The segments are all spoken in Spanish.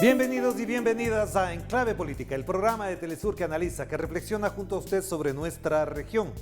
Bienvenidos y bienvenidas a Enclave Política, el programa de Telesur que analiza, que reflexiona junto a usted sobre nuestra región.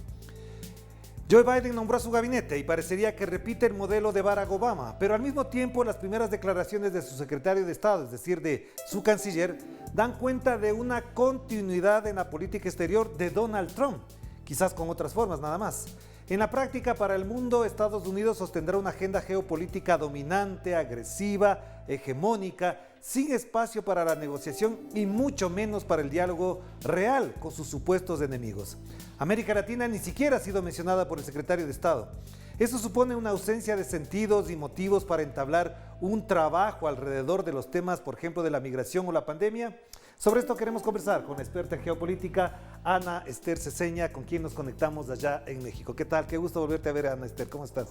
Joe Biden nombró a su gabinete y parecería que repite el modelo de Barack Obama, pero al mismo tiempo las primeras declaraciones de su secretario de Estado, es decir, de su canciller, dan cuenta de una continuidad en la política exterior de Donald Trump, quizás con otras formas nada más. En la práctica, para el mundo, Estados Unidos sostendrá una agenda geopolítica dominante, agresiva, hegemónica, sin espacio para la negociación y mucho menos para el diálogo real con sus supuestos enemigos. América Latina ni siquiera ha sido mencionada por el secretario de Estado. Eso supone una ausencia de sentidos y motivos para entablar un trabajo alrededor de los temas, por ejemplo, de la migración o la pandemia. Sobre esto queremos conversar con la experta en geopolítica, Ana Esther Ceseña, con quien nos conectamos allá en México. ¿Qué tal? Qué gusto volverte a ver, Ana Esther. ¿Cómo estás?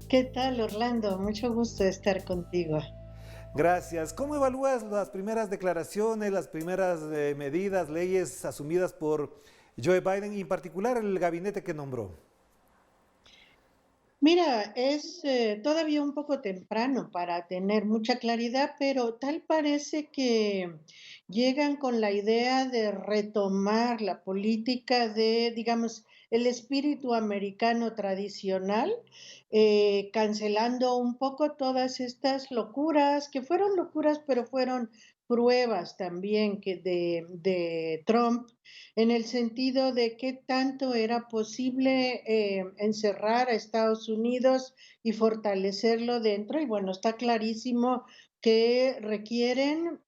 ¿Qué tal, Orlando? Mucho gusto de estar contigo. Gracias. ¿Cómo evalúas las primeras declaraciones, las primeras medidas, leyes asumidas por Joe Biden y en particular el gabinete que nombró? Mira, es todavía un poco temprano para tener mucha claridad, pero tal parece que llegan con la idea de retomar la política de, digamos, el espíritu americano tradicional, cancelando un poco todas estas locuras, que fueron locuras, pero fueron pruebas también de Trump en el sentido de qué tanto era posible encerrar a Estados Unidos y fortalecerlo dentro. Y bueno, está clarísimo que requieren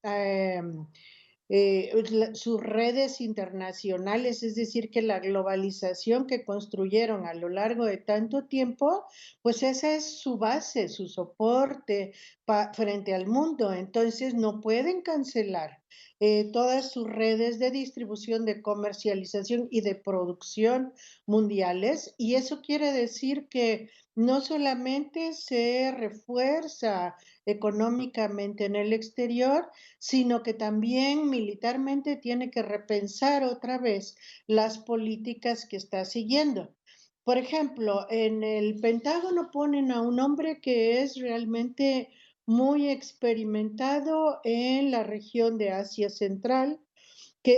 sus redes internacionales, es decir, que la globalización que construyeron a lo largo de tanto tiempo, pues esa es su base, su soporte frente al mundo. Entonces no pueden cancelar todas sus redes de distribución, de comercialización y de producción mundiales. Y eso quiere decir que no solamente se refuerza económicamente en el exterior, sino que también militarmente tiene que repensar otra vez las políticas que está siguiendo. Por ejemplo, en el Pentágono ponen a un hombre que es realmente muy experimentado en la región de Asia Central,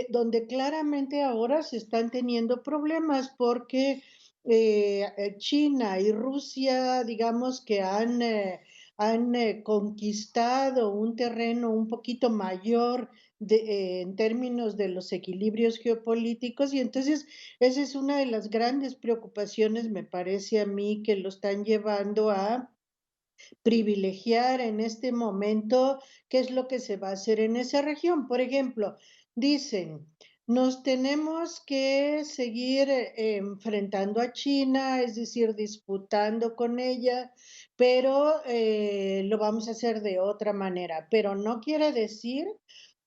donde claramente ahora se están teniendo problemas porque China y Rusia, digamos que han conquistado un terreno un poquito mayor en términos de los equilibrios geopolíticos, y entonces esa es una de las grandes preocupaciones, me parece a mí, que lo están llevando a privilegiar en este momento qué es lo que se va a hacer en esa región. Por ejemplo, dicen, nos tenemos que seguir enfrentando a China, es decir, disputando con ella, pero lo vamos a hacer de otra manera. Pero no quiere decir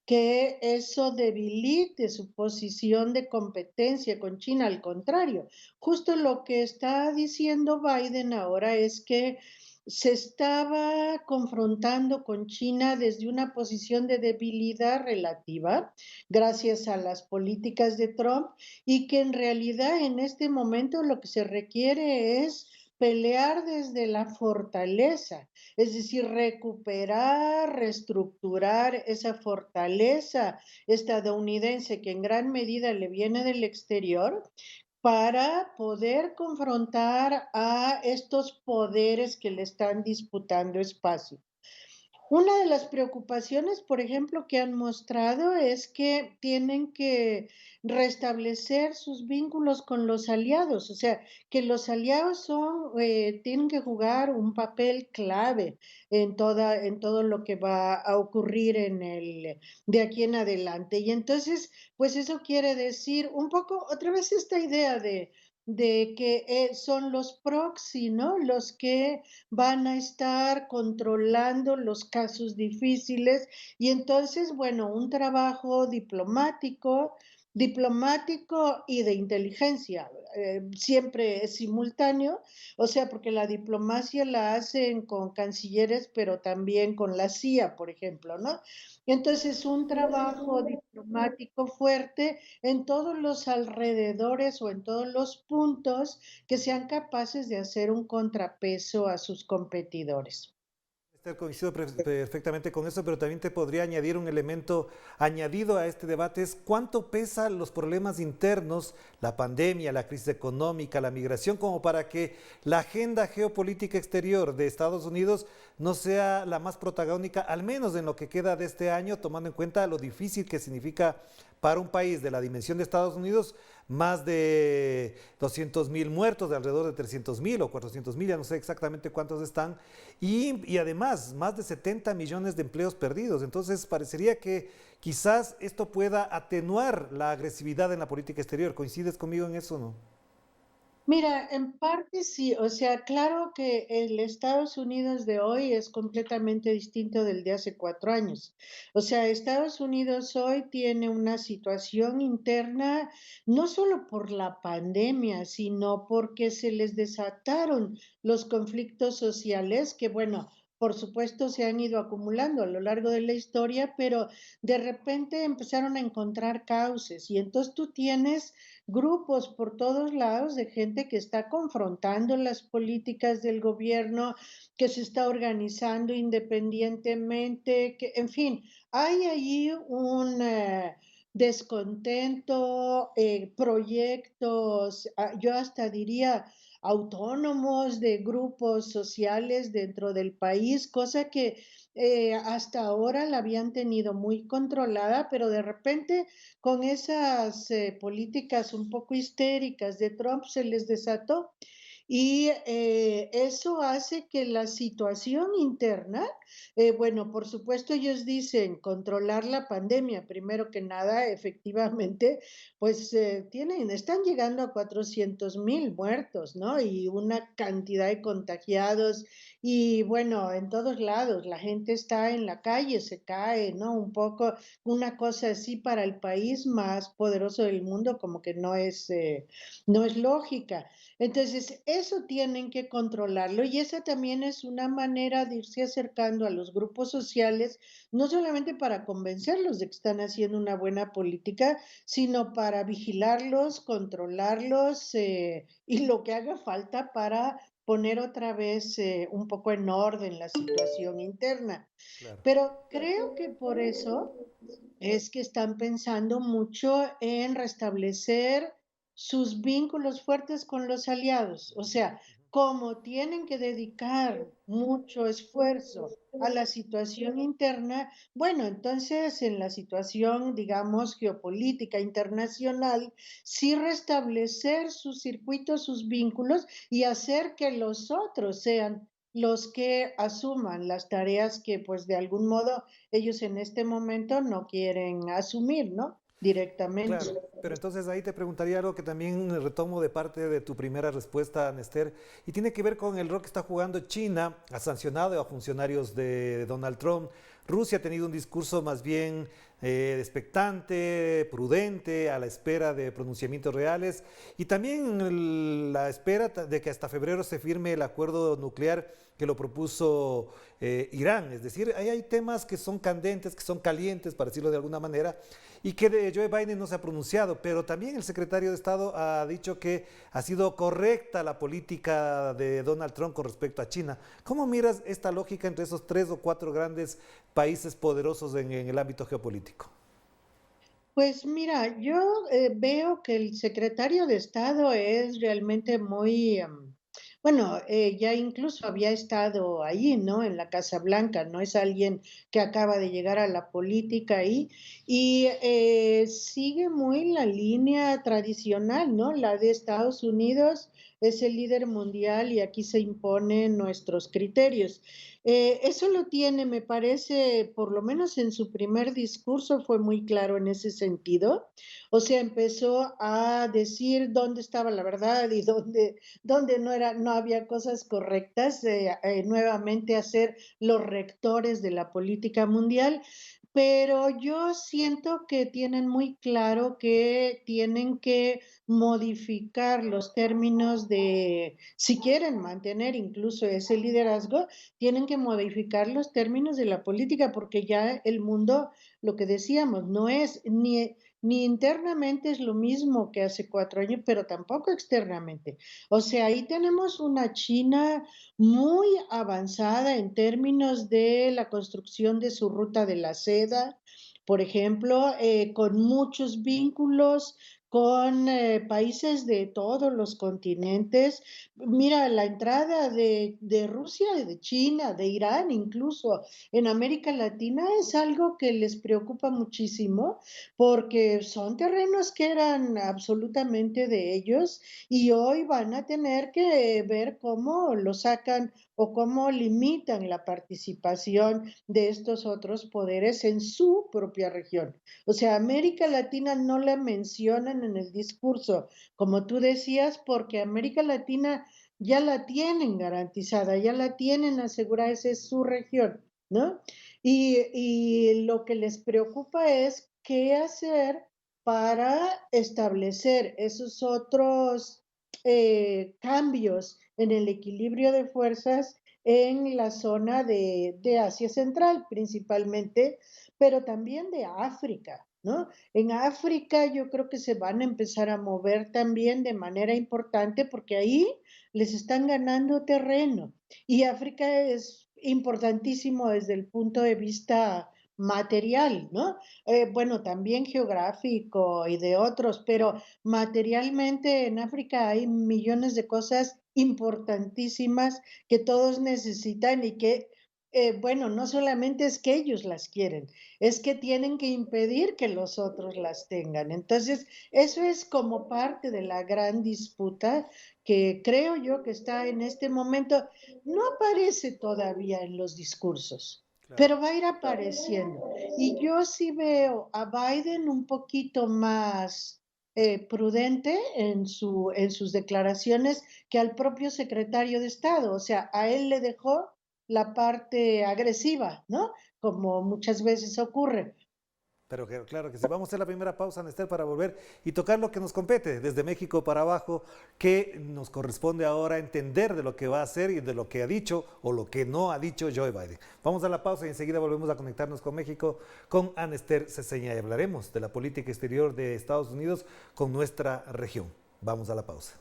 que eso debilite su posición de competencia con China. Al contrario, justo lo que está diciendo Biden ahora es que se estaba confrontando con China desde una posición de debilidad relativa, gracias a las políticas de Trump, y que en realidad en este momento lo que se requiere es pelear desde la fortaleza, es decir, recuperar, reestructurar esa fortaleza estadounidense que en gran medida le viene del exterior para poder confrontar a estos poderes que le están disputando espacio. Una de las preocupaciones, por ejemplo, que han mostrado es que tienen que restablecer sus vínculos con los aliados, o sea, que los aliados tienen que jugar un papel clave en todo lo que va a ocurrir de aquí en adelante. Y entonces, pues eso quiere decir un poco, otra vez esta idea de que son los proxy, ¿no? Los que van a estar controlando los casos difíciles y entonces, bueno, un trabajo diplomático y de inteligencia siempre es simultáneo, o sea, porque la diplomacia la hacen con cancilleres, pero también con la CIA, por ejemplo, ¿no? Entonces, un trabajo diplomático fuerte en todos los alrededores o en todos los puntos que sean capaces de hacer un contrapeso a sus competidores. Coincido perfectamente con eso, pero también te podría añadir un elemento añadido a este debate, es cuánto pesan los problemas internos, la pandemia, la crisis económica, la migración, como para que la agenda geopolítica exterior de Estados Unidos no sea la más protagónica, al menos en lo que queda de este año, tomando en cuenta lo difícil que significa para un país de la dimensión de Estados Unidos, más de 200.000 muertos, de alrededor de 300.000 o 400.000, ya no sé exactamente cuántos están, y además más de 70 millones de empleos perdidos. Entonces parecería que quizás esto pueda atenuar la agresividad en la política exterior. ¿Coincides conmigo en eso o no? Mira, en parte sí, o sea, claro que el Estados Unidos de hoy es completamente distinto del de hace 4 años. O sea, Estados Unidos hoy tiene una situación interna, no solo por la pandemia, sino porque se les desataron los conflictos sociales que, bueno, por supuesto se han ido acumulando a lo largo de la historia, pero de repente empezaron a encontrar cauces y entonces tú tienes grupos por todos lados de gente que está confrontando las políticas del gobierno, que se está organizando independientemente, que, en fin, hay allí un descontento, proyectos, yo hasta diría autónomos de grupos sociales dentro del país, cosa que hasta ahora la habían tenido muy controlada, pero de repente con esas políticas un poco histéricas de Trump se les desató y eso hace que la situación interna, bueno, por supuesto ellos dicen controlar la pandemia, primero que nada, efectivamente, pues están llegando a 400.000 muertos, ¿no? Y una cantidad de contagiados y bueno, en todos lados, la gente está en la calle, se cae, ¿no? Un poco, una cosa así para el país más poderoso del mundo, como que no es lógica. Entonces, eso tienen que controlarlo y esa también es una manera de irse acercando a los grupos sociales, no solamente para convencerlos de que están haciendo una buena política, sino para vigilarlos, controlarlos y lo que haga falta para poner otra vez un poco en orden la situación interna. Claro. Pero creo que por eso es que están pensando mucho en restablecer sus vínculos fuertes con los aliados. O sea, como tienen que dedicar mucho esfuerzo a la situación interna, bueno, entonces en la situación, digamos, geopolítica internacional, sí restablecer sus circuitos, sus vínculos y hacer que los otros sean los que asuman las tareas que pues de algún modo ellos en este momento no quieren asumir, ¿no? Directamente. Claro, pero entonces ahí te preguntaría algo que también retomo de parte de tu primera respuesta, Nester, y tiene que ver con el rol que está jugando China. Ha sancionado a funcionarios de Donald Trump. Rusia ha tenido un discurso más bien expectante, prudente, a la espera de pronunciamientos reales y también la espera de que hasta febrero se firme el acuerdo nuclear que lo propuso Irán. Es decir, ahí hay temas que son candentes, que son calientes, para decirlo de alguna manera, y que de Joe Biden no se ha pronunciado, pero también el secretario de Estado ha dicho que ha sido correcta la política de Donald Trump con respecto a China. ¿Cómo miras esta lógica entre esos tres o cuatro grandes países poderosos en el ámbito geopolítico? Pues mira, yo veo que el secretario de Estado es realmente muy, bueno, ya incluso había estado ahí, ¿no? En la Casa Blanca, no es alguien que acaba de llegar a la política ahí y sigue muy la línea tradicional, ¿no? La de Estados Unidos es el líder mundial y aquí se imponen nuestros criterios. Eso lo tiene, me parece, por lo menos en su primer discurso fue muy claro en ese sentido. O sea, empezó a decir dónde estaba la verdad y dónde no había cosas correctas, nuevamente a ser los rectores de la política mundial. pero yo siento que tienen muy claro que tienen que modificar los términos de, si quieren mantener incluso ese liderazgo, tienen que modificar los términos de la política, porque ya el mundo, lo que decíamos, no es ni internamente es lo mismo que hace 4 años, pero tampoco externamente. O sea, ahí tenemos una China muy avanzada en términos de la construcción de su ruta de la seda, por ejemplo, con muchos vínculos con países de todos los continentes. Mira, la entrada de Rusia, de China, de Irán, incluso en América Latina es algo que les preocupa muchísimo porque son terrenos que eran absolutamente de ellos y hoy van a tener que ver cómo lo sacan o cómo limitan la participación de estos otros poderes en su propia región. O sea, América Latina no la mencionan en el discurso, como tú decías, porque América Latina ya la tienen garantizada, ya la tienen asegurada, esa es su región, ¿no? Y lo que les preocupa es qué hacer para establecer esos otros cambios en el equilibrio de fuerzas en la zona de Asia Central principalmente, pero también de África, ¿no? En África yo creo que se van a empezar a mover también de manera importante porque ahí les están ganando terreno y África es importantísimo desde el punto de vista material, ¿no? Bueno, también geográfico y de otros, pero materialmente en África hay millones de cosas importantísimas que todos necesitan y que, bueno, no solamente es que ellos las quieren, es que tienen que impedir que los otros las tengan. Entonces, eso es como parte de la gran disputa que creo yo que está en este momento. No aparece todavía en los discursos, Claro. pero va a ir apareciendo. Y yo sí veo a Biden un poquito más prudente en sus declaraciones que al propio secretario de Estado. O sea, a él le dejó la parte agresiva, ¿no? Como muchas veces ocurre. Pero claro que sí. Vamos a hacer la primera pausa, Nestor, para volver y tocar lo que nos compete desde México para abajo, que nos corresponde ahora entender de lo que va a hacer y de lo que ha dicho o lo que no ha dicho Joe Biden. Vamos a la pausa y enseguida volvemos a conectarnos con México con Anester Ceseña y hablaremos de la política exterior de Estados Unidos con nuestra región. Vamos a la pausa.